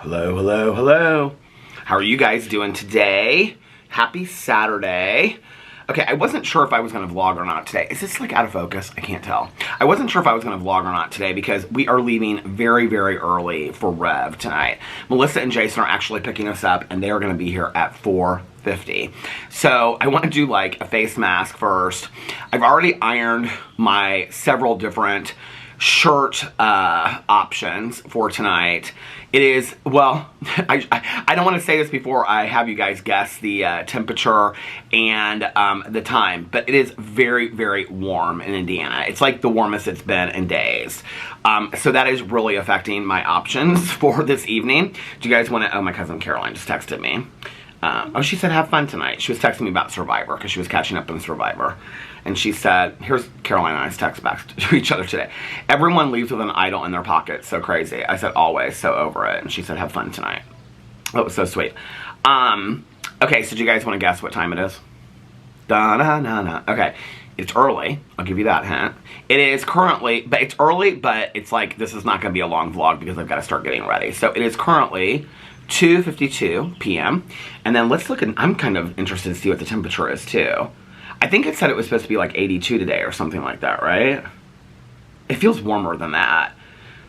Hello, hello, hello. How are you guys doing today? Happy Saturday. Okay, I wasn't sure if I was going to vlog or not today. Is this like out of focus? I can't tell. I wasn't sure if I was going to vlog or not today because we are leaving very, very early for Rev tonight. Melissa and Jason are actually picking us up and they are going to be here at 4:50. So I want to do like a face mask first. I've already ironed my several different shirt options for tonight. It is, well, I don't want to say this before I have you guys guess the temperature and the time, but it is very, very warm in Indiana. It's like the warmest it's been in days. So that is really affecting my options for this evening. Do you guys want to, oh, my cousin Caroline just texted me. Oh, she said have fun tonight. She was texting me about Survivor because she was catching up on Survivor. And she said, here's Caroline and I's text back to each other today. Everyone leaves with an idol in their pocket. So crazy. I said, always. So over it. And she said, have fun tonight. Oh, it was so sweet. Okay, so do you guys want to guess what time it is? Da-na-na-na. Okay. It's early. I'll give you that hint. It is currently, but it's early, but it's like, this is not going to be a long vlog because I've got to start getting ready. So it is currently 2:52 p.m. And then let's look at, I'm kind of interested to see what the temperature is too. I think it said it was supposed to be like 82 today or something like that, right? It feels warmer than that.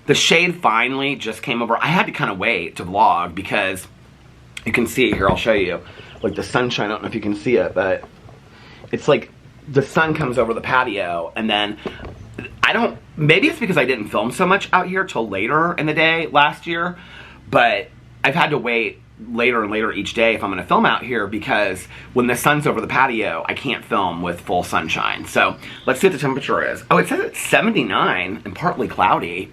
The shade finally just came over. I had to kind of wait to vlog because you can see it here. I'll show you. Like the sunshine, I don't know if you can see it, but it's like the sun comes over the patio and then maybe it's because I didn't film so much out here till later in the day last year, but I've had to wait later and later each day if I'm going to film out here because when the sun's over the patio, I can't film with full sunshine. So let's see what the temperature is. Oh, it says it's 79 and partly cloudy.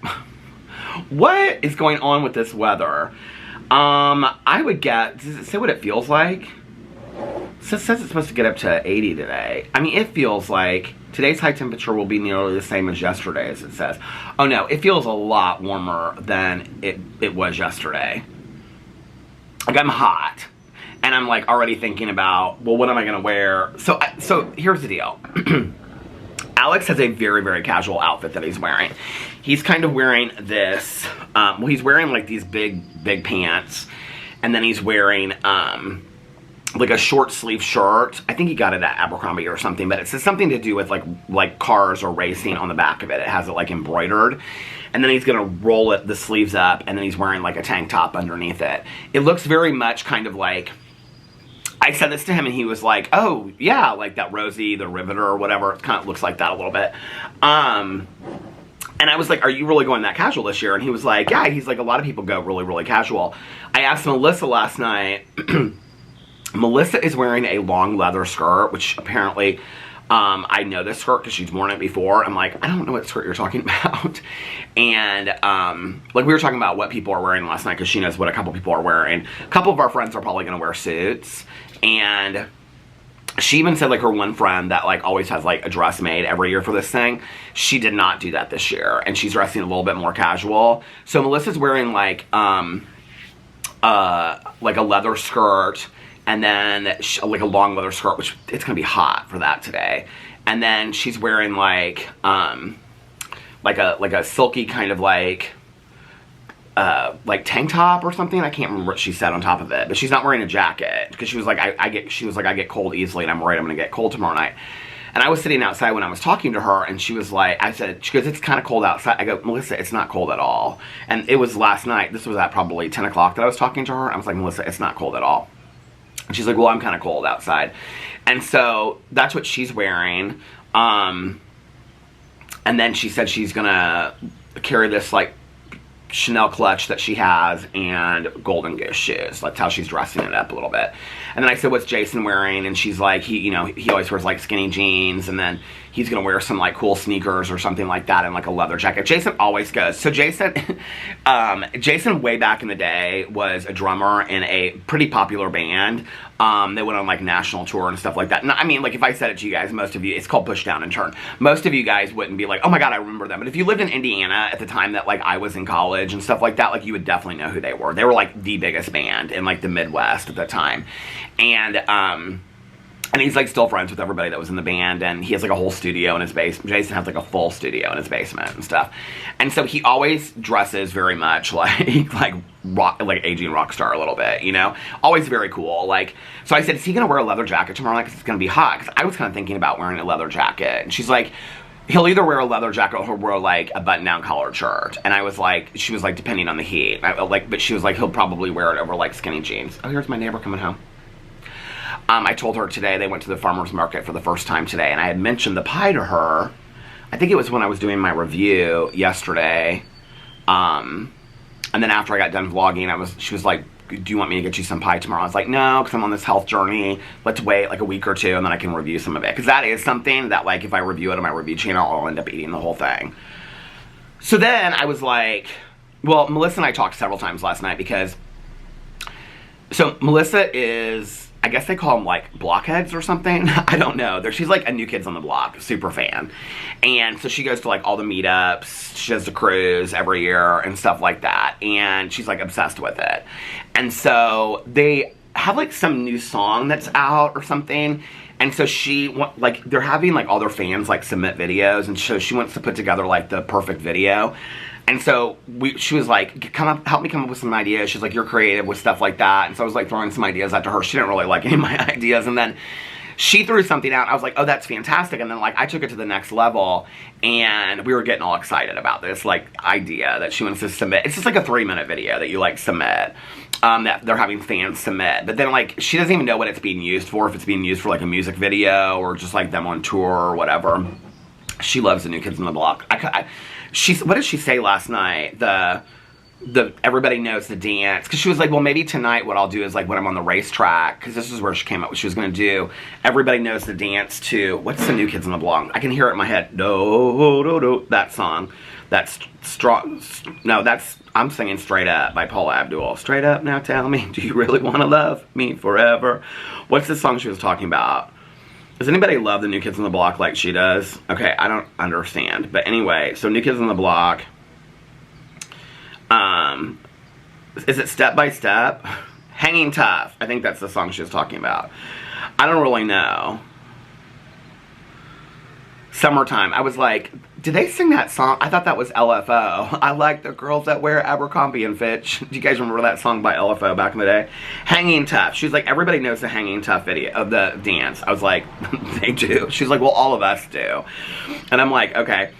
What is going on with this weather? I would get, does it say what it feels like? It says it's supposed to get up to 80 today. I mean, it feels like today's high temperature will be nearly the same as yesterday's, it says. Oh no, it feels a lot warmer than it was yesterday. Like I'm hot, and I'm like already thinking about, well, what am I gonna wear? So here's the deal. Alex has a very, very casual outfit that he's wearing. He's kind of wearing this, well, he's wearing like these big pants, and then he's wearing like a short sleeve shirt. I think he got it at Abercrombie or something, but it says something to do with like cars or racing on the back of it. It has it like embroidered. And then he's gonna roll the sleeves up, and then he's wearing like a tank top underneath it. It looks very much kind of like, I said this to him and he was like, oh yeah, like that Rosie the Riveter or whatever. It kind of looks like that a little bit. And I was like, are you really going that casual this year? And he was like, yeah, he's like, a lot of people go really, really casual. I asked Melissa last night, Melissa is wearing a long leather skirt, which apparently, I know this skirt because she's worn it before. I'm like, I don't know what skirt you're talking about. And, like we were talking about what people are wearing last night because she knows what a couple people are wearing. A couple of our friends are probably going to wear suits. And she even said like her one friend that like always has like a dress made every year for this thing. She did not do that this year. And she's dressing a little bit more casual. So Melissa's wearing like a leather skirt. And then like a long leather skirt, which it's gonna be hot for that today. And then she's wearing like a silky kind of like tank top or something. I can't remember what she said on top of it, but she's not wearing a jacket because she was like, I get cold easily, and I'm worried I'm gonna get cold tomorrow night. And I was sitting outside when I was talking to her, and she was like, she goes, it's kind of cold outside. I go, Melissa, it's not cold at all. And it was last night. This was at probably 10 o'clock that I was talking to her. I was like, Melissa, it's not cold at all. And she's like, well, I'm kind of cold outside. And so that's what she's wearing. And then she said she's going to carry this like Chanel clutch that she has and Golden Goose shoes. That's how she's dressing it up a little bit. And then I said, what's Jason wearing? And she's like, he always wears like skinny jeans, and then he's gonna wear some like cool sneakers or something like that and like a leather jacket. Jason always goes. So Jason, Jason way back in the day was a drummer in a pretty popular band. They went on like national tour and stuff like that. And I mean, like if I said it to you guys, most of you, it's called Push Down and Turn. Most of you guys wouldn't be like, oh my God, I remember them. But if you lived in Indiana at the time that like I was in college and stuff like that, like you would definitely know who they were. They were like the biggest band in like the Midwest at the time. And And he's like still friends with everybody that was in the band, and he has like a whole studio in his basement. Jason has like a full studio in his basement and stuff. And so he always dresses very much like aging rock star a little bit, you know? Always very cool. Like, so I said, is he gonna wear a leather jacket tomorrow night? 'Cause it's gonna be hot. 'Cause I was kind of thinking about wearing a leather jacket. And she's like, he'll either wear a leather jacket or he'll wear like a button-down collared shirt. And I was like, she was like, depending on the heat. But she was like, he'll probably wear it over like skinny jeans. Oh, here's my neighbor coming home. I told her today they went to the farmer's market for the first time today, and I had mentioned the pie to her. I think it was when I was doing my review yesterday. And then after I got done vlogging, she was like, do you want me to get you some pie tomorrow? I was like, no, because I'm on this health journey. Let's wait like a week or two, and then I can review some of it. Because that is something that, like, if I review it on my review channel, I'll end up eating the whole thing. So then I was like, well, Melissa and I talked several times last night because, so Melissa is, I guess they call them like blockheads or something. I don't know. She's like a New Kids on the Block super fan. And so she goes to like all the meetups. She does the cruise every year and stuff like that. And she's like obsessed with it. And so they have like some new song that's out or something. And so they're having like all their fans like submit videos. And so she wants to put together like the perfect video. And so she was like, help me come up with some ideas. She's like, you're creative with stuff like that. And so I was like throwing some ideas out to her. She didn't really like any of my ideas. And then she threw something out. I was like, oh, that's fantastic. And then like I took it to the next level, and we were getting all excited about this like idea that she wants to submit. It's just like a 3-minute video that you like submit, that they're having fans submit. But then like she doesn't even know what it's being used for, if it's being used for like a music video or just like them on tour or whatever. She loves the New Kids on the Block. What did she say last night? The everybody knows the dance. Because she was like, well, maybe tonight what I'll do is like when I'm on the racetrack, because this is where she came up with, she was going to do everybody knows the dance to, what's the New Kids on the Block? I can hear it in my head. Do, that song. That's strong. No, I'm singing Straight Up by Paula Abdul. Straight up now, tell me, do you really want to love me forever? What's the song she was talking about? Does anybody love the New Kids on the Block like she does? Okay, I don't understand. But anyway, so New Kids on the Block. Is it Step by Step? Hanging Tough. I think that's the song she was talking about. I don't really know. Summertime. I was like, did they sing that song? I thought that was LFO. I like the girls that wear Abercrombie and Fitch. Do you guys remember that song by LFO back in the day? Hanging Tough. She was like, everybody knows the Hanging Tough video of the dance. I was like, they do. She's like, well, all of us do. And I'm like, okay.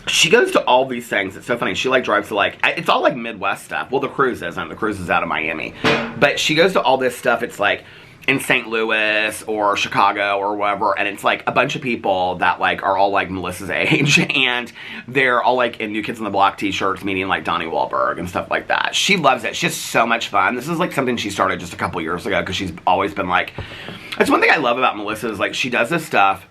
She goes to all these things. It's so funny. She like drives to like, it's all like Midwest stuff. Well, the cruise isn't. The cruise is out of Miami. But she goes to all this stuff. It's like in St. Louis or Chicago or wherever, and it's like a bunch of people that like are all like Melissa's age, and they're all like in New Kids on the Block t-shirts, meeting like Donnie Wahlberg and stuff like that. She loves it. She's just so much fun. This is like something she started just a couple years ago, because she's always been like, that's one thing I love about Melissa is like she does this stuff.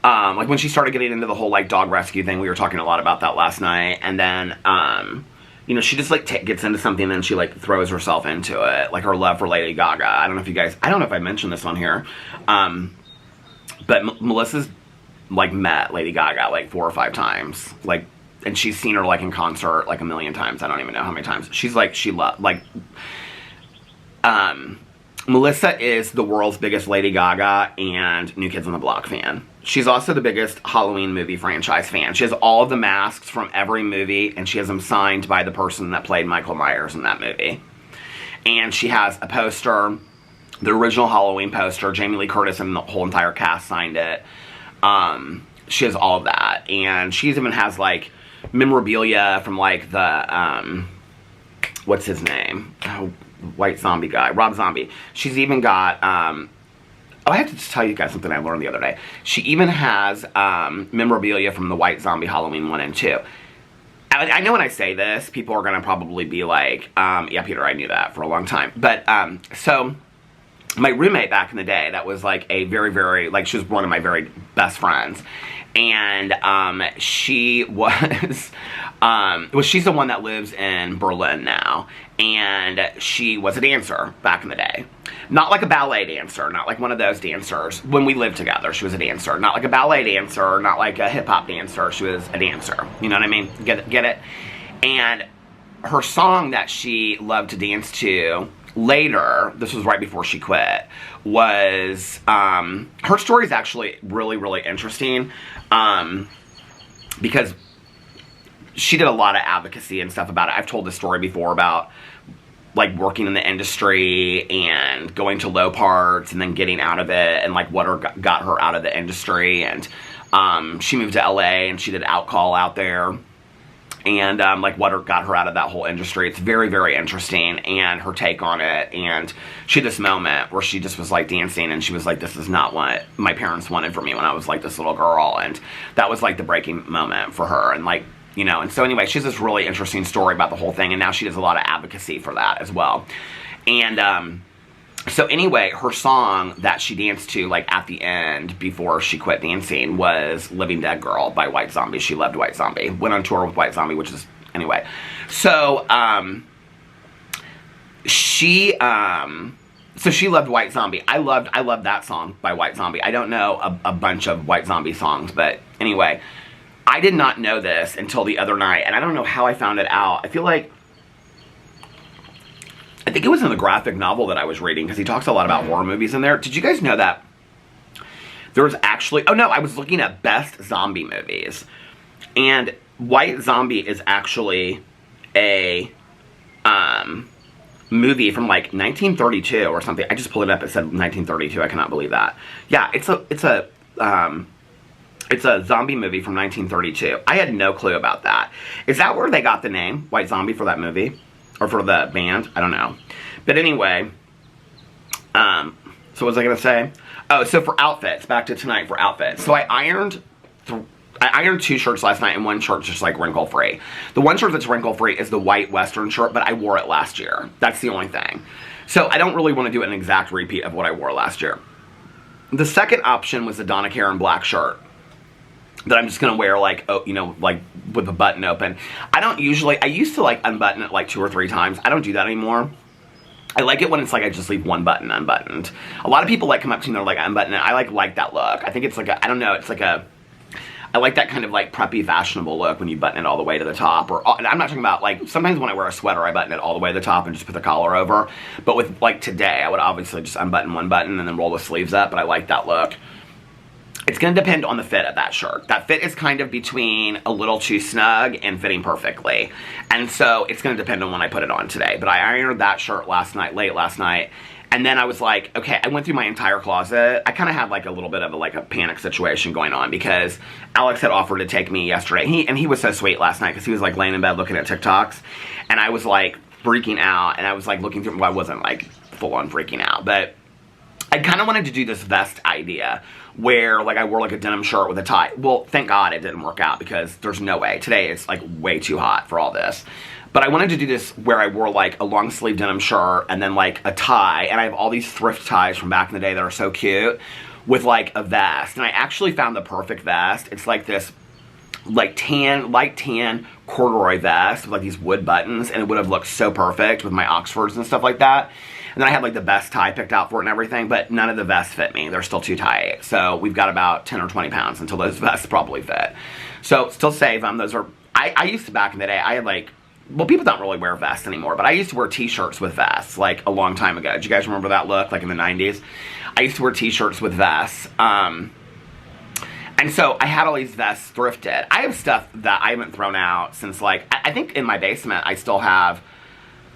Like when she started getting into the whole like dog rescue thing, we were talking a lot about that last night, and then you know, she just like gets into something and then she like throws herself into it. Like her love for Lady Gaga. I don't know if I mentioned this on here. But Melissa's like met Lady Gaga like 4 or 5 times. Like, and she's seen her like in concert like a million times. I don't even know how many times. She's like, Melissa is the world's biggest Lady Gaga and New Kids on the Block fan. She's also the biggest Halloween movie franchise fan. She has all of the masks from every movie, and she has them signed by the person that played Michael Myers in that movie. And she has a poster, the original Halloween poster. Jamie Lee Curtis and the whole entire cast signed it. She has all of that. And she even has, like, memorabilia from, like, the, what's his name? Oh, white zombie guy, Rob Zombie. She's even got, I have to just tell you guys something I learned the other day. She even has memorabilia from the White Zombie Halloween 1 and 2. I know when I say this, people are going to probably be like, yeah, Peter, I knew that for a long time. But, so, my roommate back in the day, that was like a very, very, like, she was one of my very best friends. And, she was, she's the one that lives in Berlin now. And she was a dancer back in the day. Not like a ballet dancer, not like one of those dancers. When we lived together, she was a dancer. Not like a ballet dancer, not like a hip-hop dancer. She was a dancer. You know what I mean? Get it? And her song that she loved to dance to, later, this was right before she quit, was, her story is actually really, really interesting, because she did a lot of advocacy and stuff about it. I've told this story before about, like, working in the industry and going to low parts and then getting out of it, and, like, what got her out of the industry. And she moved to LA and she did Outcall out there, and like, what got her out of that whole industry. It's very, very interesting, and her take on it. And she had this moment where she just was, like, dancing, and she was like, this is not what my parents wanted for me when I was, like, this little girl. And that was, like, the breaking moment for her. And, like, you know, and so anyway, she has this really interesting story about the whole thing, and now she does a lot of advocacy for that as well. And so anyway, her song that she danced to, like, at the end before she quit dancing was Living Dead Girl by White Zombie. She loved White Zombie. Went on tour with White Zombie, which is, anyway. So, she loved White Zombie. I loved that song by White Zombie. I don't know a bunch of White Zombie songs, but anyway, I did not know this until the other night, and I don't know how I found it out. I think it was in the graphic novel that I was reading, because he talks a lot about horror movies in there. Did you guys know that there was actually... Oh, no, I was looking at best zombie movies. And White Zombie is actually a movie from, like, 1932 or something. I just pulled it up. It said 1932. I cannot believe that. Yeah, it's a zombie movie from 1932. I had no clue about that. Is that where they got the name, White Zombie, for that movie? Or for the band? I don't know. But anyway, so what was I going to say? Oh, so for outfits, back to tonight for outfits. So I ironed 2 shirts last night, and one shirt's just, like, wrinkle-free. The one shirt that's wrinkle-free is the white Western shirt, but I wore it last year. That's the only thing. So I don't really want to do an exact repeat of what I wore last year. The second option was the Donna Karan black shirt that I'm just going to wear, like, oh, you know, like, with the button open. I used to, like, unbutton it, like, 2 or 3 times. I don't do that anymore. I like it when it's, like, I just leave one button unbuttoned. A lot of people, like, come up to me and they're like, unbutton it. I, like that look. I think it's, like, I don't know, it's, like, I like that kind of, like, preppy, fashionable look when you button it all the way to the top. Or, and I'm not talking about, like, sometimes when I wear a sweater, I button it all the way to the top and just put the collar over. But with, like, today, I would obviously just unbutton one button and then roll the sleeves up, but I like that look. It's going to depend on the fit of that shirt. That fit is kind of between a little too snug and fitting perfectly. And so it's going to depend on when I put it on today. But I ironed that shirt late last night. And then I was like, okay, I went through my entire closet. I kind of had, like, a little bit of a panic situation going on, because Alex had offered to take me yesterday. He was so sweet last night, because he was, like, laying in bed looking at TikToks. And I was, like, freaking out. And I was, like, looking through, well, I wasn't, like, full on freaking out. But I kind of wanted to do this vest idea where, like, I wore, like, a denim shirt with a tie. Well, thank God it didn't work out, because there's no way. Today it's, like, way too hot for all this. But I wanted to do this where I wore, like, a long sleeve denim shirt and then, like, a tie. And I have all these thrift ties from back in the day that are so cute with, like, a vest. And I actually found the perfect vest. It's, like, this, like, light tan corduroy vest with, like, these wood buttons. And it would have looked so perfect with my Oxfords and stuff like that. And then I had, like, the best tie picked out for it and everything, but none of the vests fit me. They're still too tight. So we've got about 10 or 20 pounds until those vests probably fit. So still save them. Those are, I used to, back in the day, I had, like, well, people don't really wear vests anymore, but I used to wear t-shirts with vests, like, a long time ago. Do you guys remember that look, like, in the 90s? I used to wear t-shirts with vests. And so I had all these vests thrifted. I have stuff that I haven't thrown out since, like, I think in my basement I still have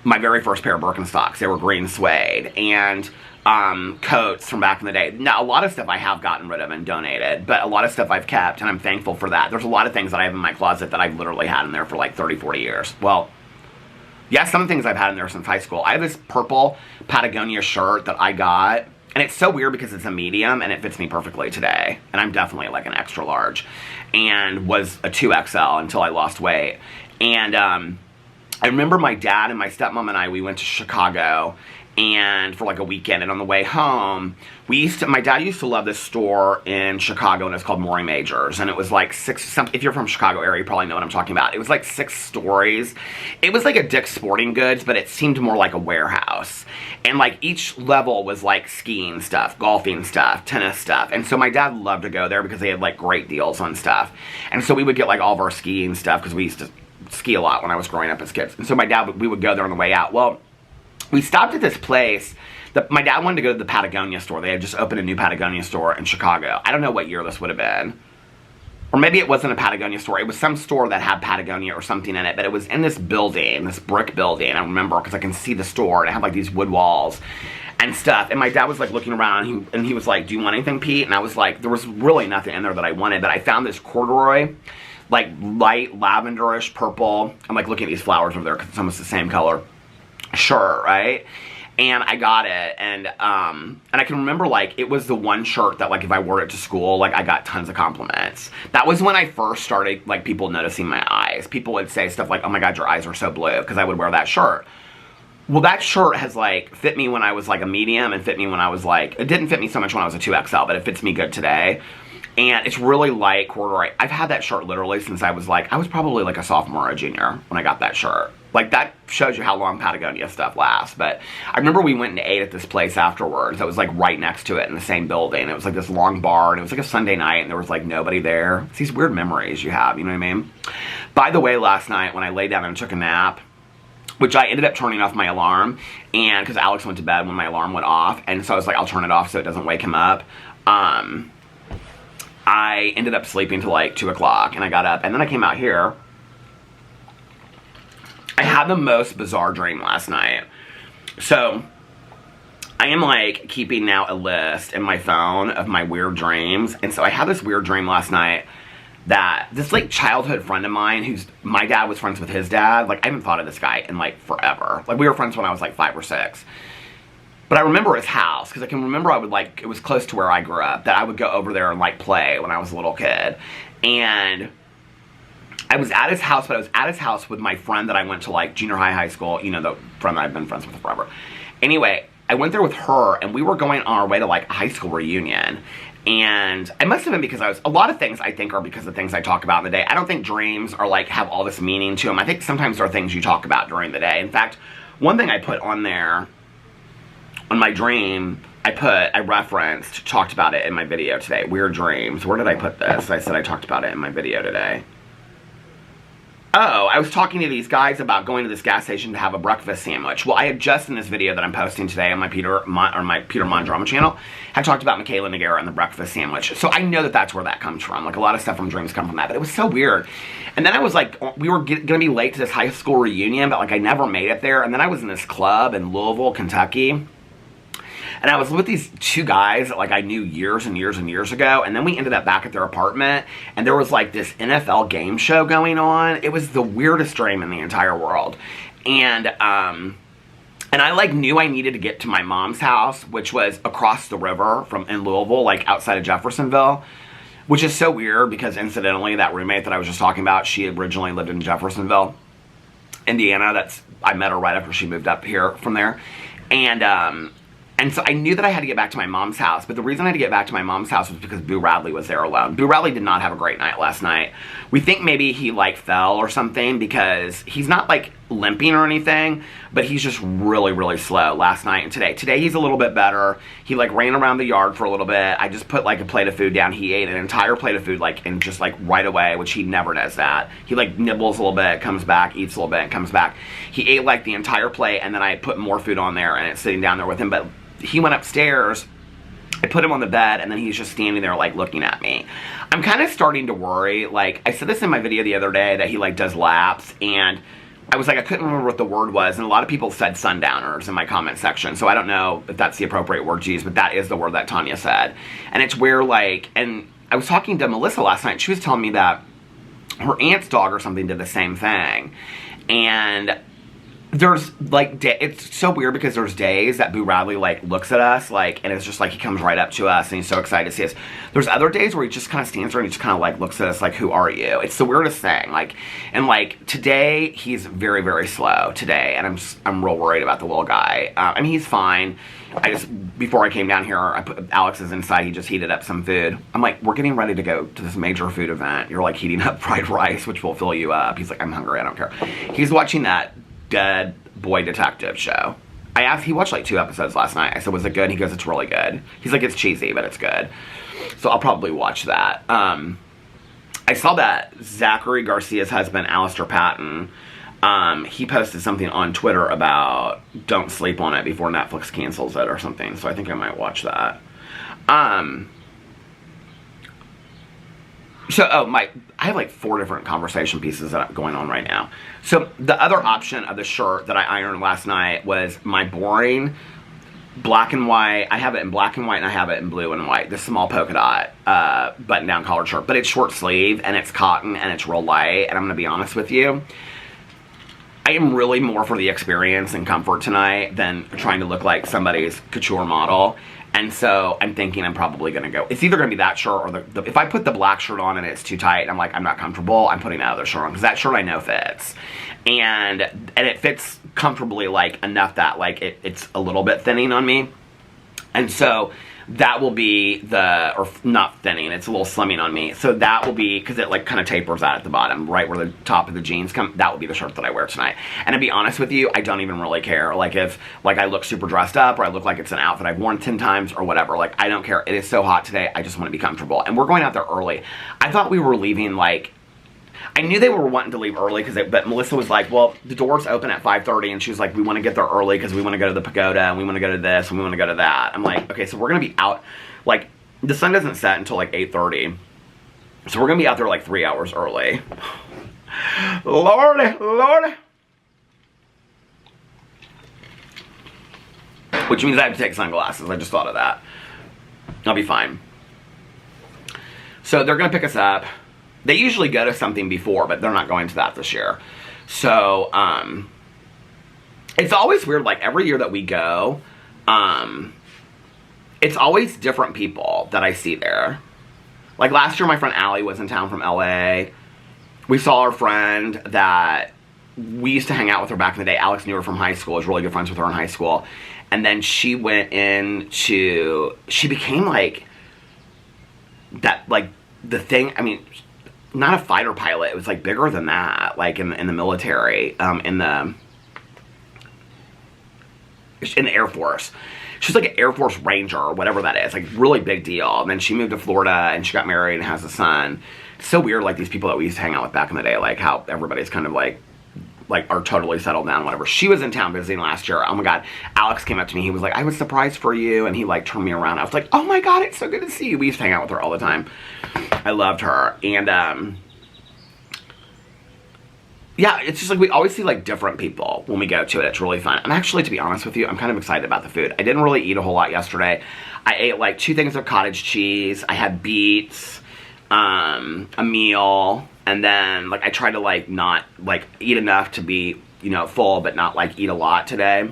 my very first pair of Birkenstocks. They were green suede, and coats from back in the day. Now, a lot of stuff I have gotten rid of and donated, but a lot of stuff I've kept, and I'm thankful for that. There's a lot of things that I have in my closet that I've literally had in there for like 30, 40 years. Well, yeah, some things I've had in there since high school. I have this purple Patagonia shirt that I got, and it's so weird because it's a medium, and it fits me perfectly today. And I'm definitely like an extra large, and was a 2XL until I lost weight. And I remember my dad and my stepmom and we went to Chicago, and for like a weekend, and on the way home, my dad used to love this store in Chicago, and it's called Maury Majors, and it was like if you're from Chicago area, you probably know what I'm talking about. It was like 6 stories. It was like a Dick's Sporting Goods, but it seemed more like a warehouse, and like each level was like skiing stuff, golfing stuff, tennis stuff, and so my dad loved to go there because they had like great deals on stuff, and so we would get like all of our skiing stuff because we used to ski a lot when I was growing up as kids, and so my dad, we would go there on the way out. Well, we stopped at this place. My dad wanted to go to the Patagonia store. They had just opened a new Patagonia store in Chicago. I don't know what year this would have been. Or maybe it wasn't a Patagonia store. It was some store that had Patagonia or something in it. But it was in this building, this brick building. I remember because I can see the store. And it had like these wood walls and stuff. And my dad was like looking around. And he was like, do you want anything, Pete? And I was like, there was really nothing in there that I wanted. But I found this corduroy, like light lavenderish purple. I'm like looking at these flowers over there because it's almost the same color shirt, right? And I got it, and I can remember, like, it was the one shirt that, like, if I wore it to school, like, I got tons of compliments. That was when I first started, like, people noticing my eyes. People would say stuff like, oh my god, your eyes are so blue, because I would wear that shirt. Well, that shirt has, like, fit me when I was, like, a medium, and fit me when I was, like, it didn't fit me so much when I was a 2XL, but it fits me good today. And it's really light corduroy. I've had that shirt literally since I was probably like a sophomore or a junior when I got that shirt. Like, that shows you how long Patagonia stuff lasts. But I remember we went and ate at this place afterwards. It was like right next to it in the same building. It was like this long bar, and it was like a Sunday night, and there was like nobody there. It's these weird memories you have, you know what I mean? By the way, last night when I lay down and took a nap, which I ended up turning off my alarm, and because Alex went to bed when my alarm went off, and so I was like, I'll turn it off so it doesn't wake him up. I ended up sleeping till like 2 o'clock, and I got up, and then I came out here. I had the most bizarre dream last night. So, I am like keeping now a list in my phone of my weird dreams, and so I had this weird dream last night that this like childhood friend of mine my dad was friends with his dad. Like, I haven't thought of this guy in like forever. Like, we were friends when I was like 5 or 6. But I remember his house, because I can remember I would like, it was close to where I grew up, that I would go over there and like play when I was a little kid. And I was at his house, but I was at his house with my friend that I went to like junior high, high school, you know, the friend that I've been friends with forever. Anyway, I went there with her, and we were going on our way to like a high school reunion. And it must have been because a lot of things I think are because of things I talk about in the day. I don't think dreams are like, have all this meaning to them. I think sometimes there are things you talk about during the day. In fact, one thing I put on there, on my dream, I referenced, talked about it in my video today. Weird dreams. Where did I put this? I said I talked about it in my video today. Oh, I was talking to these guys about going to this gas station to have a breakfast sandwich. Well, I had just in this video that I'm posting today on my Peter Monn drama channel, had talked about Michaela Noguera and the breakfast sandwich. So I know that that's where that comes from. Like, a lot of stuff from dreams come from that. But it was so weird. And then I was like, we were going to be late to this high school reunion, but like I never made it there. And then I was in this club in Louisville, Kentucky. And I was with these two guys that like I knew years and years and years ago, and then we ended up back at their apartment, and there was like this NFL game show going on. It was the weirdest dream in the entire world. And I like knew I needed to get to my mom's house, which was across the river in Louisville, like outside of Jeffersonville, which is so weird because incidentally that roommate that I was just talking about, she originally lived in Jeffersonville, Indiana. I met her right after she moved up here from there. And so I knew that I had to get back to my mom's house, but the reason I had to get back to my mom's house was because Boo Radley was there alone. Boo Radley did not have a great night last night. We think maybe he, like, fell or something because he's not, like, limping or anything, but he's just really, really slow last night and today. Today he's a little bit better. He, like, ran around the yard for a little bit. I just put, like, a plate of food down. He ate an entire plate of food, like, and just, like, right away, which he never does that. He, like, nibbles a little bit, comes back, eats a little bit, and comes back. He ate, like, the entire plate, and then I put more food on there, and it's sitting down there with him, but he went upstairs, I put him on the bed, and then he's just standing there, like, looking at me. I'm kind of starting to worry. Like, I said this in my video the other day, that he, like, does laps, and I was like, I couldn't remember what the word was, and a lot of people said sundowners in my comment section, so I don't know if that's the appropriate word to use, but that is the word that Tanya said. And it's where, like, and I was talking to Melissa last night, she was telling me that her aunt's dog or something did the same thing, and there's, like, it's so weird because there's days that Boo Radley, like, looks at us, like, and it's just, like, he comes right up to us, and he's so excited to see us. There's other days where he just kind of stands there and he just kind of, like, looks at us, like, who are you? It's the weirdest thing, like, and, like, today, he's very, very slow today, and I'm real worried about the little guy. I mean, he's fine. Before I came down here, Alex is inside, he just heated up some food. I'm like, we're getting ready to go to this major food event. You're, like, heating up fried rice, which will fill you up. He's like, I'm hungry, I don't care. He's watching that Dead Boy Detective show. I asked, he watched like 2 episodes last night. I said, was it good? He goes, it's really good. He's like, it's cheesy, but it's good. So I'll probably watch that. I saw that Zachary Garcia's husband, Alistair Patton, he posted something on Twitter about don't sleep on it before Netflix cancels it or something. So I think I might watch that. I have like 4 different conversation pieces that are going on right now. So the other option of the shirt that I ironed last night was my boring black and white. I have it in black and white and I have it in blue and white. The small polka dot button down collared shirt. But it's short sleeve and it's cotton and it's real light. And I'm going to be honest with you, I am really more for the experience and comfort tonight than trying to look like somebody's couture model. And so I'm thinking I'm probably going to go. It's either going to be that shirt or if I put the black shirt on and it's too tight, I'm like, I'm not comfortable, I'm putting that other shirt on. Because that shirt I know fits. And it fits comfortably, like, enough that, like, it's a little bit thinning on me. And so that will be or not thinning, it's a little slimming on me. So that will be, because it, like, kind of tapers out at the bottom, right where the top of the jeans come. That will be the shirt that I wear tonight. And to be honest with you, I don't even really care. Like, if, like, I look super dressed up, or I look like it's an outfit I've worn 10 times, or whatever. Like, I don't care. It is so hot today, I just want to be comfortable. And we're going out there early. I thought we were leaving, like, I knew they were wanting to leave early, but Melissa was like, well, the doors open at 5:30, and she was like, we want to get there early because we want to go to the pagoda, and we want to go to this, and we want to go to that. I'm like, okay, so we're going to be out, like, the sun doesn't set until like 8:30, so we're going to be out there like 3 hours early. Lordy, Lordy. Which means I have to take sunglasses. I just thought of that. I'll be fine. So they're going to pick us up. They usually go to something before, but they're not going to that this year. So, it's always weird, like, every year that we go, it's always different people that I see there. Like, last year, my friend Allie was in town from LA. We saw our friend that we used to hang out with her back in the day. Alex knew her from high school, was really good friends with her in high school. And then she became, like, that, like, the thing, I mean, not a fighter pilot. It was like bigger than that, like in the military, in the Air Force. She's like an Air Force Ranger or whatever that is, like really big deal. And then she moved to Florida and she got married and has a son. It's so weird, like these people that we used to hang out with back in the day, like how everybody's kind of like are totally settled down, whatever. She was in town visiting last year. Oh my God. Alex came up to me. He was like, I was surprised for you. And he like turned me around. I was like, oh my God, it's so good to see you. We used to hang out with her all the time. I loved her. And, yeah, it's just like we always see like different people when we go to it. It's really fun. And actually, to be honest with you, I'm kind of excited about the food. I didn't really eat a whole lot yesterday. I ate like 2 things of cottage cheese. I had beets, a meal. And then, like, I tried to, like, not, like, eat enough to be, you know, full, but not, like, eat a lot today.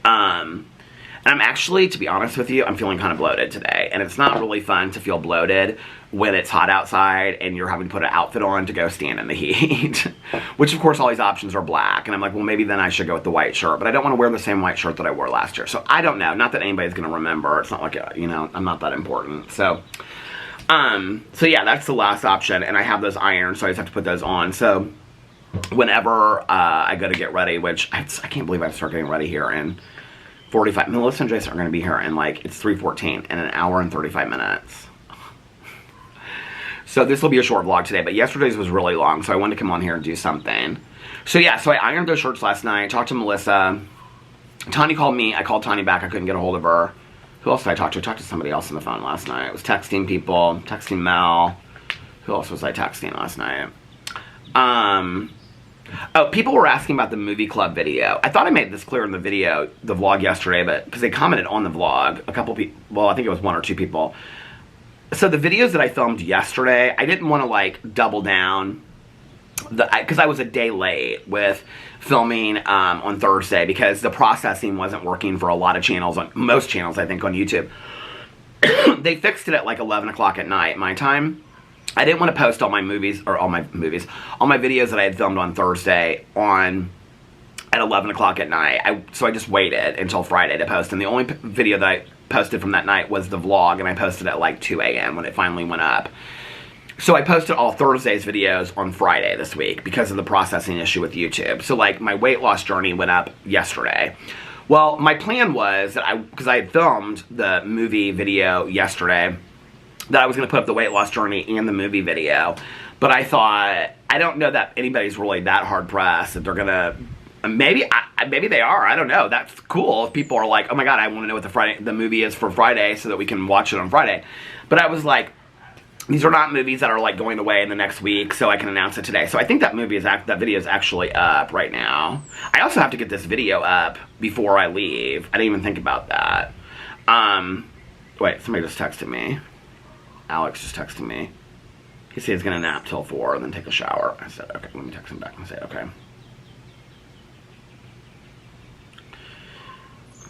And I'm actually, to be honest with you, I'm feeling kind of bloated today. And it's not really fun to feel bloated when it's hot outside and you're having to put an outfit on to go stand in the heat. Which, of course, all these options are black. And I'm like, well, maybe then I should go with the white shirt. But I don't want to wear the same white shirt that I wore last year. So, I don't know. Not that anybody's going to remember. It's not like, you know, I'm not that important. So yeah, that's the last option, and I have those irons, so I just have to put those on. So, whenever I go to get ready, which I can't believe I have to start getting ready here in 45. Melissa and Jason are going to be here in, like, it's 3:14, in an hour and 35 minutes. So, this will be a short vlog today, but yesterday's was really long, so I wanted to come on here and do something. So, yeah, so I ironed those shirts last night, talked to Melissa. Tanya called me. I called Tanya back. I couldn't get a hold of her. Who else did I talk to? I talked to somebody else on the phone last night. I was texting people, texting Mel. Who else was I texting last night? Oh, people were asking about the movie club video. I thought I made this clear in the video, the vlog yesterday, but because they commented on the vlog, a couple people, well, I think it was 1 or 2 people. So the videos that I filmed yesterday, I didn't want to like double down, because I was a day late with filming on Thursday because the processing wasn't working for a lot of channels, on most channels I think on YouTube. They fixed it at like 11 o'clock at night my time. I didn't want to post all my videos that I had filmed on Thursday at 11 o'clock at night. So I just waited until Friday to post, and the only video that I posted from that night was the vlog, and I posted at like 2 a.m. when it finally went up. So I posted all Thursday's videos on Friday this week because of the processing issue with YouTube. So like my weight loss journey went up yesterday. Well, my plan was that because I had filmed the movie video yesterday, that I was going to put up the weight loss journey and the movie video. But I thought, I don't know that anybody's really that hard pressed that they're gonna. Maybe they are. I don't know. That's cool if people are like, oh my god, I want to know what the movie is for Friday so that we can watch it on Friday. But I was like, these are not movies that are like going away in the next week, so I can announce it today. So I think that video is actually up right now. I also have to get this video up before I leave. I didn't even think about that. Wait, somebody just texted me. Alex just texted me. He said he's gonna nap till 4 and then take a shower. I said, okay, let me text him back and say, okay.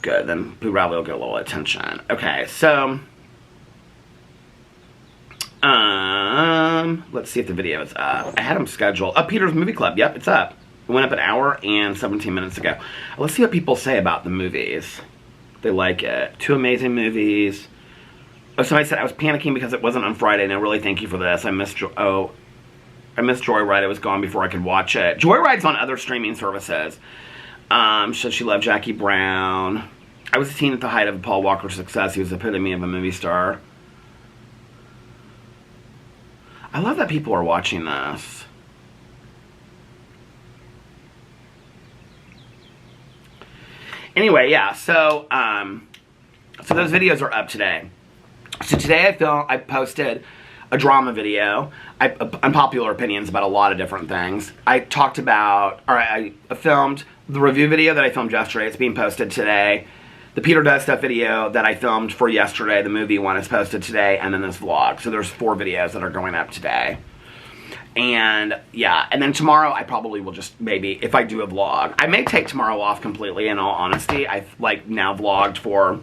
Good, then Blue Rally will get a little attention. Okay, so let's see if the video is up. I had them scheduled. Peter's Movie Club. Yep, it's up. It went up an hour and 17 minutes ago. Let's see what people say about the movies. They like it. 2 amazing movies. Oh, somebody said I was panicking because it wasn't on Friday. No, really, thank you for this. I missed Joyride. It was gone before I could watch it. Joyride's on other streaming services. So she loved Jackie Brown. I was a teen at the height of Paul Walker's success. He was the epitome of a movie star. I love that people are watching this. Anyway, yeah, so those videos are up today. So today I posted a drama video, unpopular opinions about a lot of different things. I filmed the review video that I filmed yesterday. It's being posted today. The Peter Does Stuff video that I filmed for yesterday, the movie one, is posted today, and then this vlog. So there's 4 videos that are going up today. And yeah, and then tomorrow I probably will just maybe, if I do a vlog, I may take tomorrow off completely, in all honesty. I've like now vlogged for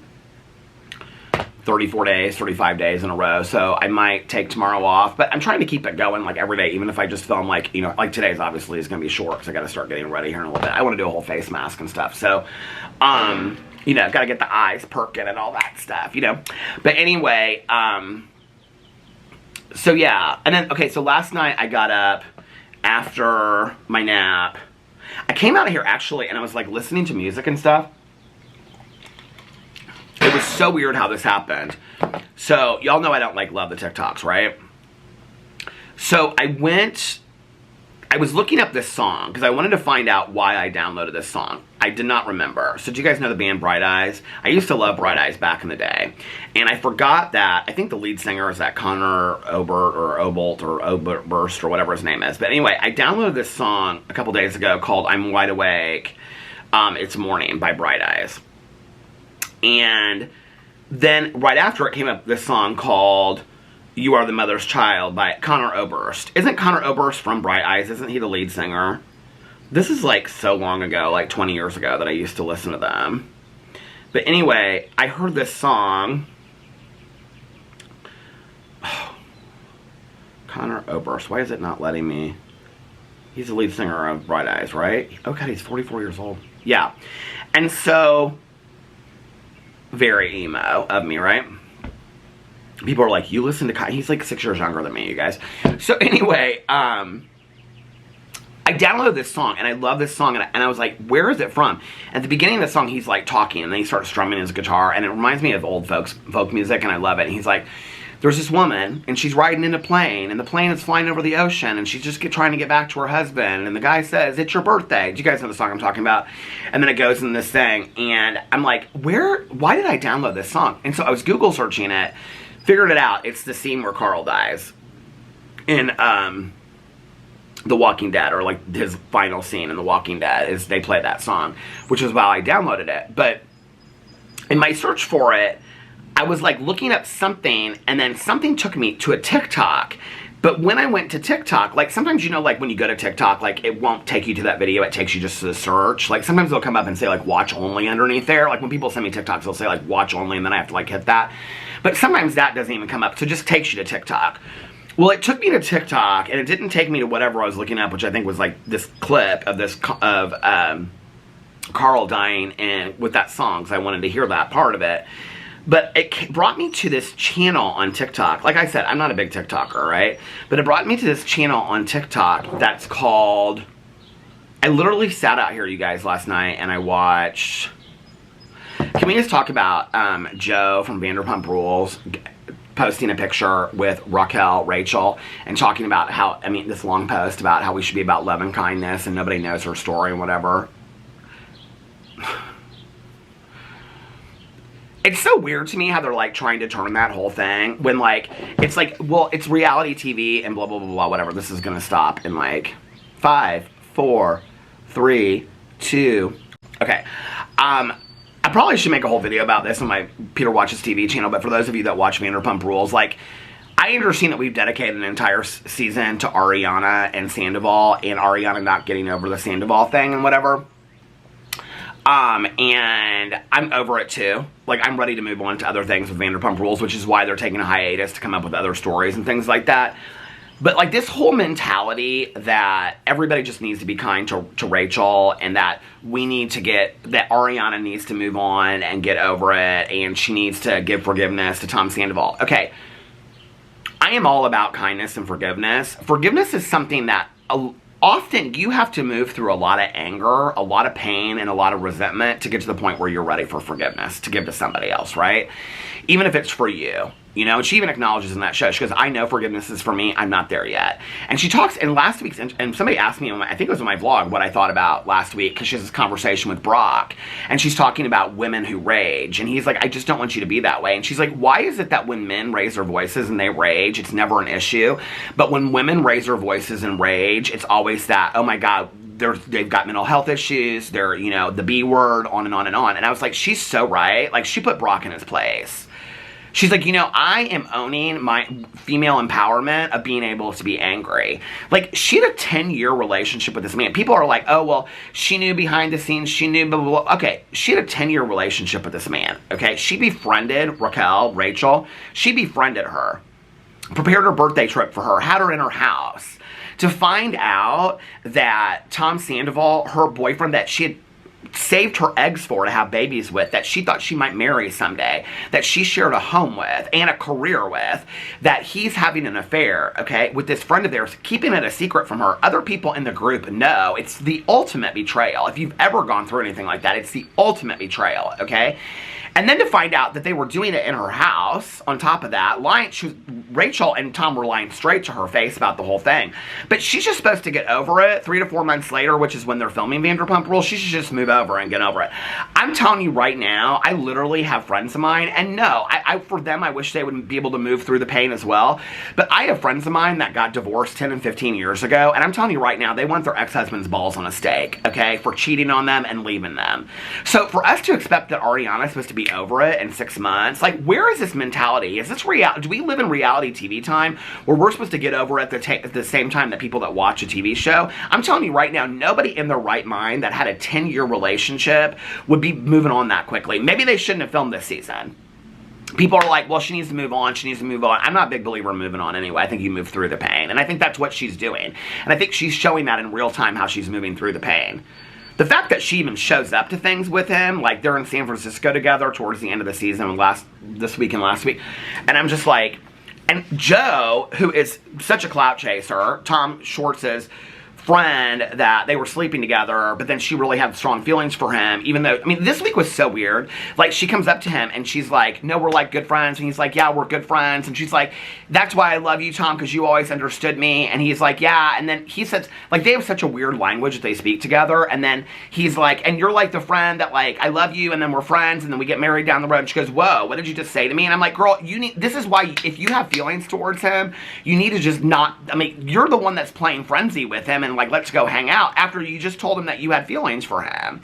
34 days, 35 days in a row, so I might take tomorrow off, but I'm trying to keep it going like every day, even if I just film like, you know, like today's obviously is going to be short because I got to start getting ready here in a little bit. I want to do a whole face mask and stuff, so, you know, got to get the eyes perking and all that stuff, you know, but anyway, so yeah, and then, okay, so last night I got up after my nap. I came out of here actually, and I was like listening to music and stuff. It was so weird how this happened. So, y'all know I don't like love the TikToks, right? So, I was looking up this song because I wanted to find out why I downloaded this song. I did not remember. So, do you guys know the band Bright Eyes? I used to love Bright Eyes back in the day. And I forgot that, I think the lead singer is that Connor Obert or Obolt or Oberst or whatever his name is. But anyway, I downloaded this song a couple days ago called I'm Wide Awake, It's Morning by Bright Eyes. And then right after it came up this song called You Are the Mother's Child by Connor Oberst. Isn't Connor Oberst from Bright Eyes? Isn't he the lead singer? This is like so long ago, like 20 years ago that I used to listen to them. But anyway, I heard this song. Oh, Connor Oberst. Why is it not letting me? He's the lead singer of Bright Eyes, right? Oh god, he's 44 years old. Yeah. And so, very emo of me, right? People are like, you listen to he's like 6 years younger than me, you guys. So anyway, I downloaded this song, and I love this song, and I was like, where is it from? At the beginning of the song, he's like talking, and then he starts strumming his guitar, and it reminds me of old folk music, and I love it. And he's like, there's this woman, and she's riding in a plane, and the plane is flying over the ocean, and she's just trying to get back to her husband, and the guy says, it's your birthday. Do you guys know the song I'm talking about? And then it goes in this thing, and I'm like, why did I download this song? And so I was Google searching it, figured it out. It's the scene where Carl dies in The Walking Dead, or like his final scene in The Walking Dead, is they play that song, which is why I downloaded it. But in my search for it, I was like looking up something, and then something took me to a TikTok. But when I went to TikTok, like sometimes, you know, like when you go to TikTok, like it won't take you to that video, it takes you just to the search. Like sometimes they'll come up and say like watch only underneath there. Like when people send me TikToks, they'll say like watch only, and then I have to like hit that. But sometimes that doesn't even come up, so it just takes you to TikTok. Well, it took me to TikTok, and it didn't take me to whatever I was looking up, which I think was like this clip of Carl dying and with that song, because I wanted to hear that part of it. But it brought me to this channel on TikTok. Like I said, I'm not a big TikToker, right? But it brought me to this channel on TikTok that's called... I literally sat out here, you guys, last night, and I watched... Can we just talk about Joe from Vanderpump Rules posting a picture with Rachel, and talking about how, I mean, this long post about how we should be about love and kindness and nobody knows her story and whatever. It's so weird to me how they're, like, trying to turn that whole thing when, like, it's like, well, it's reality TV and blah, blah, blah, blah, whatever. This is gonna stop in, like, 5, 4, 3, 2. Okay. I probably should make a whole video about this on my Peter Watches TV channel, but for those of you that watch Vanderpump Rules, like, I understand that we've dedicated an entire season to Ariana and Sandoval, and Ariana not getting over the Sandoval thing and whatever. And I'm over it too. Like, I'm ready to move on to other things with Vanderpump Rules, which is why they're taking a hiatus to come up with other stories and things like that. But, like, this whole mentality that everybody just needs to be kind to Rachel, and that we need to that Ariana needs to move on and get over it, and she needs to give forgiveness to Tom Sandoval. Okay, I am all about kindness and forgiveness. Forgiveness is something that often you have to move through a lot of anger, a lot of pain, and a lot of resentment to get to the point where you're ready for forgiveness to give to somebody else, right? Even if it's for you. You know, and she even acknowledges in that show, she goes, I know forgiveness is for me, I'm not there yet. And she talks, in last week's, and somebody asked me, I think it was in my vlog, what I thought about last week, because she has this conversation with Brock, and she's talking about women who rage, and he's like, I just don't want you to be that way. And she's like, why is it that when men raise their voices and they rage, it's never an issue, but when women raise their voices and rage, it's always that, oh my God, they've got mental health issues, they're, you know, the B word, on and on and on. And I was like, she's so right. Like, she put Brock in his place. She's like, you know, I am owning my female empowerment of being able to be angry. Like, she had a 10-year relationship with this man. People are like, oh, well, she knew behind the scenes, she knew blah, blah, blah. Okay, she had a 10-year relationship with this man, okay? She befriended Rachel. She befriended her, prepared her birthday trip for her, had her in her house, to find out that Tom Sandoval, her boyfriend that she had saved her eggs for to have babies with, that she thought she might marry someday, that she shared a home with and a career with, that he's having an affair, okay, with this friend of theirs, keeping it a secret from her. Other people in the group know. It's the ultimate betrayal. If you've ever gone through anything like that, it's the ultimate betrayal, okay? And then to find out that they were doing it in her house, on top of that, Rachel and Tom were lying straight to her face about the whole thing. But she's just supposed to get over it 3 to 4 months later, which is when they're filming Vanderpump Rules. She should just move over and get over it. I'm telling you right now, I literally have friends of mine, and no, for them, I wish they would be able to move through the pain as well. But I have friends of mine that got divorced 10 and 15 years ago, and I'm telling you right now, they want their ex-husband's balls on a steak, okay, for cheating on them and leaving them. So for us to expect that Ariana is supposed to be over it in 6 months, like, where is this mentality? Is this reality? Do we live in reality TV time where we're supposed to get over it at the same time that people that watch a TV show? I'm telling you right now, nobody in their right mind that had a 10-year relationship would be moving on that quickly. Maybe they shouldn't have filmed this season. People are like, well, she needs to move on, she needs to move on. I'm not a big believer in moving on anyway. I think you move through the pain, and I think that's what she's doing. And I think she's showing that in real time, how she's moving through the pain. The fact that she even shows up to things with him, like they're in San Francisco together towards the end of the season, this week and last week, and I'm just like, and Joe, who is such a clout chaser, Tom Schwartz's friend, that they were sleeping together, but then she really had strong feelings for him, even though, I mean, this week was so weird. Like, she comes up to him and she's like, no, we're like good friends, and he's like, yeah, we're good friends, and she's like, that's why I love you, Tom, because you always understood me, and he's like, yeah, and then he says, like, they have such a weird language that they speak together, and then he's like, and you're like the friend that, like, I love you, and then we're friends, and then we get married down the road, and she goes, whoa, what did you just say to me? And I'm like, girl, this is why, if you have feelings towards him, you need to just not, I mean, you're the one that's playing frenzy with him, and like, let's go hang out, after you just told him that you had feelings for him.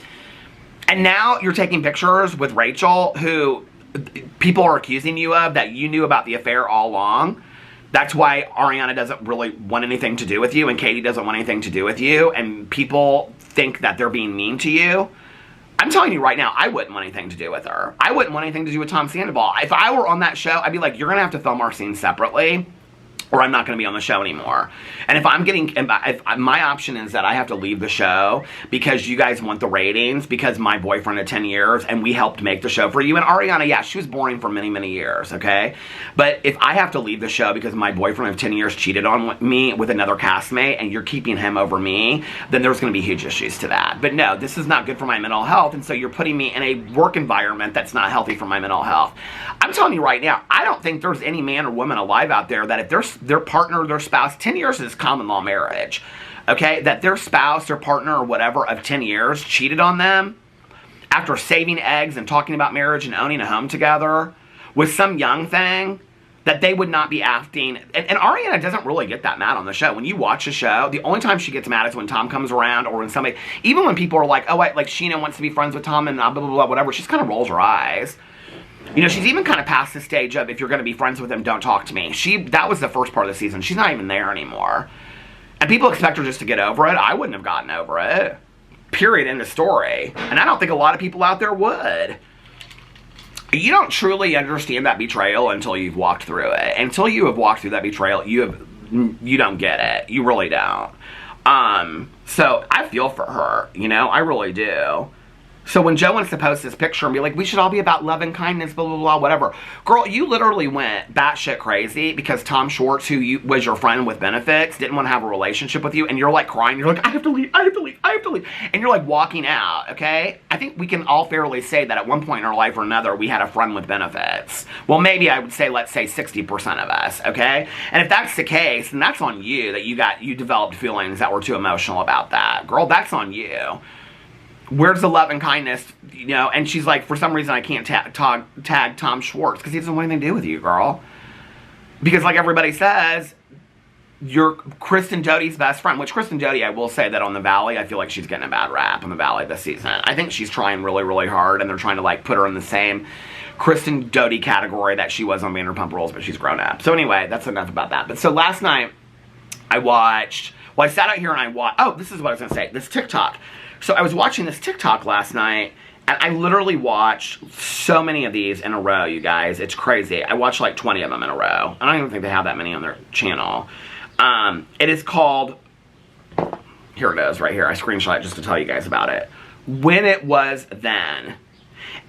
And now you're taking pictures with Rachel, who people are accusing you of, that you knew about the affair all along. That's why Ariana doesn't really want anything to do with you, and Katie doesn't want anything to do with you, and people think that they're being mean to you. I'm telling you right now, I wouldn't want anything to do with her. I wouldn't want anything to do with Tom Sandoval. If I were on that show, I'd be like, you're gonna have to film our scenes separately, or I'm not going to be on the show anymore. And if my option is that I have to leave the show because you guys want the ratings, because my boyfriend of 10 years, and we helped make the show for you. And Ariana, yeah, she was boring for many, many years, okay? But if I have to leave the show because my boyfriend of 10 years cheated on me with another castmate, and you're keeping him over me, then there's going to be huge issues to that. But no, this is not good for my mental health, and so you're putting me in a work environment that's not healthy for my mental health. I'm telling you right now, I don't think there's any man or woman alive out there that if their partner, their spouse, 10 years is common law marriage, okay, that their spouse, their partner, or whatever of 10 years cheated on them after saving eggs and talking about marriage and owning a home together with some young thing, that they would not be acting. And Ariana doesn't really get that mad on the show. When you watch the show, the only time she gets mad is when Tom comes around, or when somebody, even when people are like, oh, like Sheena wants to be friends with Tom and blah, blah, blah, whatever, she just kind of rolls her eyes. You know, she's even kind of past the stage of, if you're going to be friends with him, don't talk to me. That was the first part of the season. She's not even there anymore. And people expect her just to get over it. I wouldn't have gotten over it. Period, end of story. And I don't think a lot of people out there would. You don't truly understand that betrayal until you've walked through it. Until you have walked through that betrayal, you don't get it. You really don't. So I feel for her, you know, I really do. So when Joe wants to post this picture and be like, we should all be about love and kindness, blah, blah, blah, whatever. Girl, you literally went batshit crazy because Tom Schwartz, who was your friend with benefits, didn't want to have a relationship with you, and you're like crying. You're like, I have to leave, I have to leave, I have to leave. And you're like walking out, okay? I think we can all fairly say that at one point in our life or another, we had a friend with benefits. Well, maybe I would say, let's say 60% of us, okay? And if that's the case, then that's on you, that you developed feelings that were too emotional about that. Girl, that's on you. Where's the love and kindness, you know? And she's like, for some reason, I can't tag Tom Schwartz because he doesn't want anything to do with you, girl. Because like everybody says, you're Kristen Doute's best friend. Which Kristen Doute, I will say that on The Valley, I feel like she's getting a bad rap on The Valley this season. I think she's trying really, really hard, and they're trying to like put her in the same Kristen Doute category that she was on Vanderpump Rules, but she's grown up. So anyway, that's enough about that. But so last night, I sat out here and I watched, oh, this is what I was going to say, this TikTok. So I was watching this TikTok last night, and I literally watched so many of these in a row, you guys. It's crazy. I watched like 20 of them in a row. I don't even think they have that many on their channel. It is called, here it is right here. I screenshot it just to tell you guys about it. When It Was Then.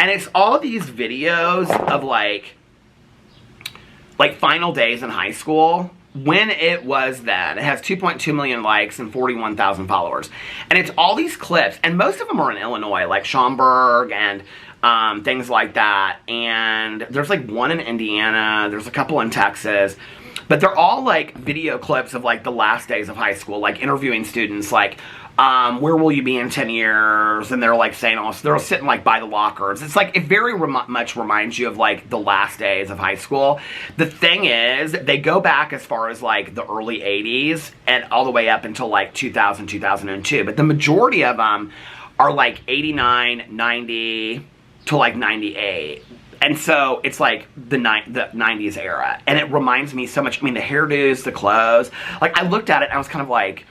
And it's all these videos of like final days in high school. When It Was Then. It has 2.2 million likes and 41,000 followers. And it's all these clips, and most of them are in Illinois, like Schaumburg and things like that. And there's like one in Indiana, there's a couple in Texas. But they're all like video clips of like the last days of high school, like interviewing students, like, where will you be in 10 years? And they're like saying, oh, so they're sitting like by the lockers. It's like, it very much reminds you of like the last days of high school. The thing is, they go back as far as like the early 80s and all the way up until like 2000, 2002. But the majority of them are like 89, 90 to like 98. And so it's like the 90s era. And it reminds me so much, I mean, the hairdos, the clothes. Like, I looked at it and I was kind of like,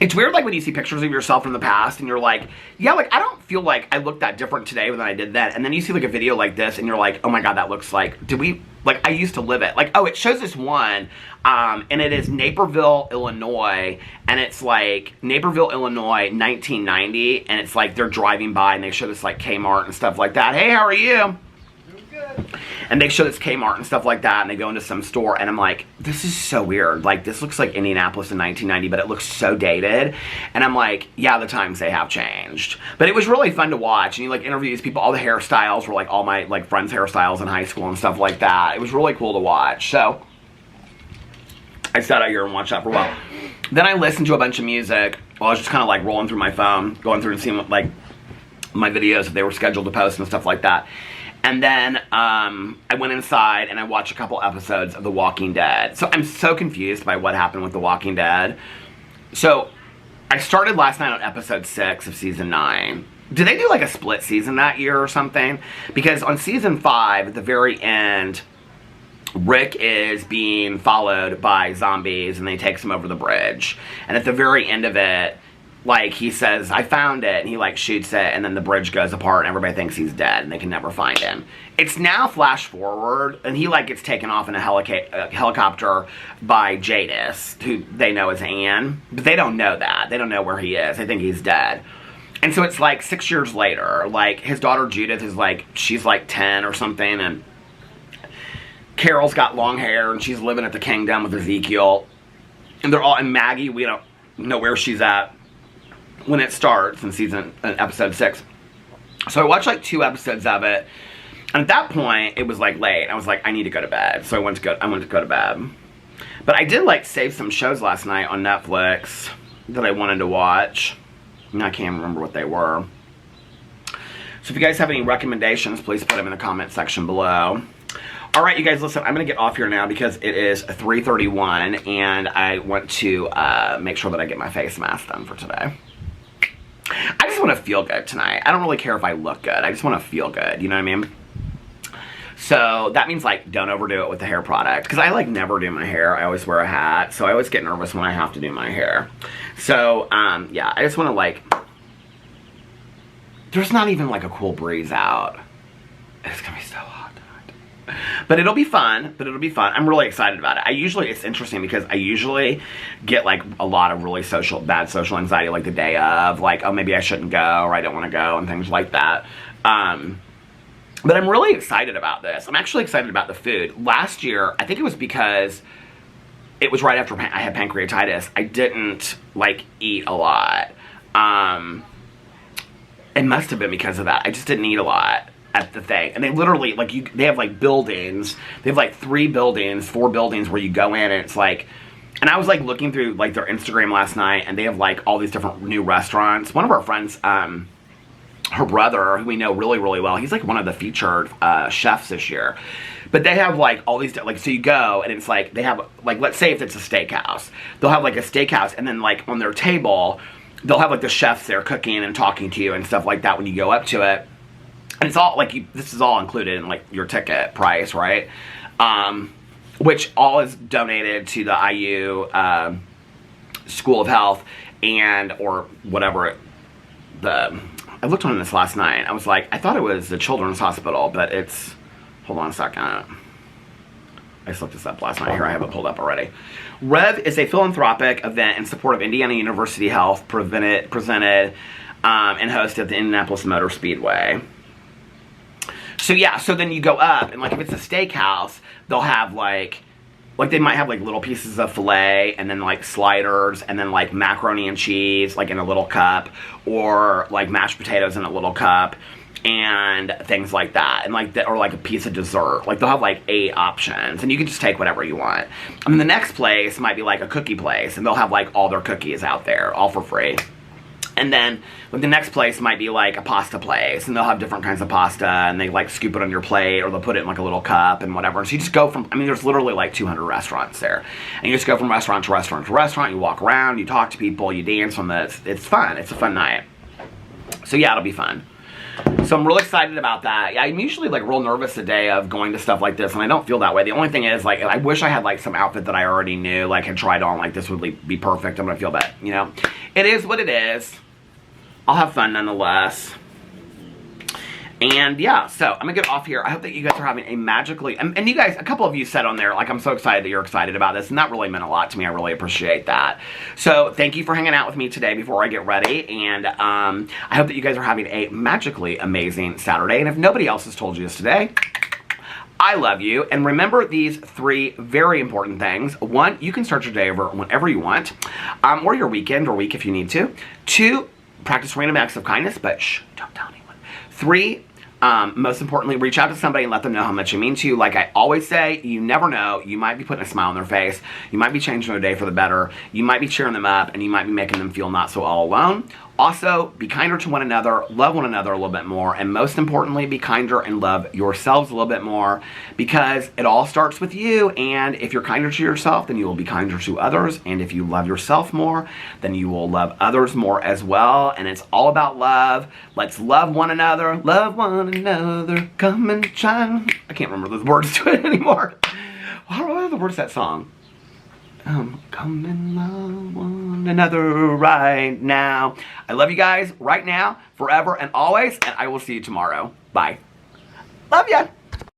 it's weird, like, when you see pictures of yourself from the past and you're like, yeah, like, I don't feel like I look that different today than I did then. And then you see, like, a video like this and you're like, oh my God, that looks like, I used to live it. Like, oh, it shows this one, and it is Naperville, Illinois, and it's like, Naperville, Illinois, 1990, and it's like, they're driving by and they show this, like, Kmart and stuff like that. Hey, how are you? And they show this Kmart and stuff like that, and they go into some store, and I'm like, this is so weird. Like, this looks like Indianapolis in 1990, but it looks so dated. And I'm like, yeah, the times they have changed. But it was really fun to watch, and you, like, interview these people. All the hairstyles were, like, all my, like, friends' hairstyles in high school and stuff like that. It was really cool to watch. So, I sat out here and watched that for a while. Then I listened to a bunch of music while I was just kind of, like, rolling through my phone, going through and seeing, like, my videos if they were scheduled to post and stuff like that. And then I went inside and I watched a couple episodes of The Walking Dead. So I'm so confused by what happened with The Walking Dead. So I started last night on episode 6 of season 9. Did they do like a split season that year or something? Because on season 5, at the very end, Rick is being followed by zombies and they takes him over the bridge. And at the very end of it, like, he says, I found it, and he, like, shoots it, and then the bridge goes apart, and everybody thinks he's dead, and they can never find him. It's now flash forward, and he, like, gets taken off in a helicopter by Jadis, who they know as Anne, but they don't know that. They don't know where he is. They think he's dead. And so it's, like, 6 years later, like, his daughter Judith is, like, she's, like, 10 or something, and Carol's got long hair, and she's living at the kingdom with Ezekiel, and they're all, and Maggie, we don't know where she's at when it starts in episode 6. So I watched like 2 episodes of it, and at that point it was like late. I was like, I need to go to bed, so I went to go to bed. But I did like save some shows last night on Netflix that I wanted to watch, and I can't remember what they were. So if you guys have any recommendations, please put them in the comment section below. Alright, you guys, listen, I'm going to get off here now because it is 3:31, and I want to make sure that I get my face mask done for today. I just want to feel good tonight. I don't really care if I look good. I just want to feel good, you know what I mean? So that means, like, don't overdo it with the hair product. Because I, like, never do my hair. I always wear a hat. So I always get nervous when I have to do my hair. So, yeah, I just want to, like... There's not even, like, a cool breeze out. It's going to be so hot tonight. But it'll be fun. I'm really excited about it. It's interesting because I usually get, like, a lot of really bad social anxiety, like, the day of. Like, oh, maybe I shouldn't go, or I don't want to go, and things like that. But I'm really excited about this. I'm actually excited about the food. Last year, I think it was because it was right after I had pancreatitis. I didn't, like, eat a lot. It must have been because of that. I just didn't eat a lot at the thing. And they literally, like, they have, like, buildings. They have, like, 4 buildings where you go in, and it's, like... And I was, like, looking through, like, their Instagram last night, and they have, like, all these different new restaurants. One of our friends, her brother, who we know really, really well, he's, like, one of the featured chefs this year. But they have, like, all these, like, so you go, and it's, like, they have, like, let's say if it's a steakhouse. They'll have, like, a steakhouse, and then, like, on their table, they'll have, like, the chefs there cooking and talking to you and stuff like that when you go up to it. And it's all, like, this is all included in, like, your ticket price, right? Which all is donated to the IU School of Health or whatever I looked on this last night. I was like, I thought it was the Children's Hospital, but it's, hold on a second. I just looked this up last night. Here, I have it pulled up already. REV is a philanthropic event in support of Indiana University Health presented and hosted at the Indianapolis Motor Speedway. So yeah, so then you go up, and like if it's a steakhouse, they'll have like they might have like little pieces of filet, and then like sliders, and then like macaroni and cheese like in a little cup, or like mashed potatoes in a little cup, and things like that, and like or like a piece of dessert. Like they'll have like 8 options, and you can just take whatever you want. And then the next place might be like a cookie place, and they'll have like all their cookies out there, all for free. And then like, the next place might be like a pasta place, and they'll have different kinds of pasta, and they like scoop it on your plate, or they'll put it in like a little cup and whatever. And so you just go from, I mean, there's literally like 200 restaurants there, and you just go from restaurant to restaurant to restaurant. You walk around, you talk to people, you dance on this. It's fun. It's a fun night. So yeah, it'll be fun. So I'm really excited about that. Yeah, I'm usually like real nervous the day of going to stuff like this, and I don't feel that way. The only thing is, like, I wish I had like some outfit that I already knew, like had tried on, like this would be perfect. I'm gonna feel that, you know. It is what it is. I'll have fun nonetheless. And yeah, so I'm gonna get off here. I hope that you guys are having a magically, and you guys, a couple of you said on there, like, I'm so excited that you're excited about this, and that really meant a lot to me. I really appreciate that. So thank you for hanging out with me today before I get ready, and I hope that you guys are having a magically amazing Saturday. And if nobody else has told you this today, I love you. And remember these 3 very important things. 1, you can start your day over whenever you want, or your weekend or week if you need to. 2, practice random acts of kindness, but shh, don't tell anyone. 3, most importantly, reach out to somebody and let them know how much you mean to you. Like I always say, you never know. You might be putting a smile on their face. You might be changing their day for the better. You might be cheering them up, and you might be making them feel not so all alone. Also, be kinder to one another, love one another a little bit more, and most importantly, be kinder and love yourselves a little bit more, because it all starts with you. And if you're kinder to yourself, then you will be kinder to others. And if you love yourself more, then you will love others more as well. And it's all about love. Let's love one another. Love one another. Come and shine. I can't remember those words to it anymore. What are the words of that song? Come and love one another right now. I love you guys right now, forever and always, and I will see you tomorrow. Bye. Love ya.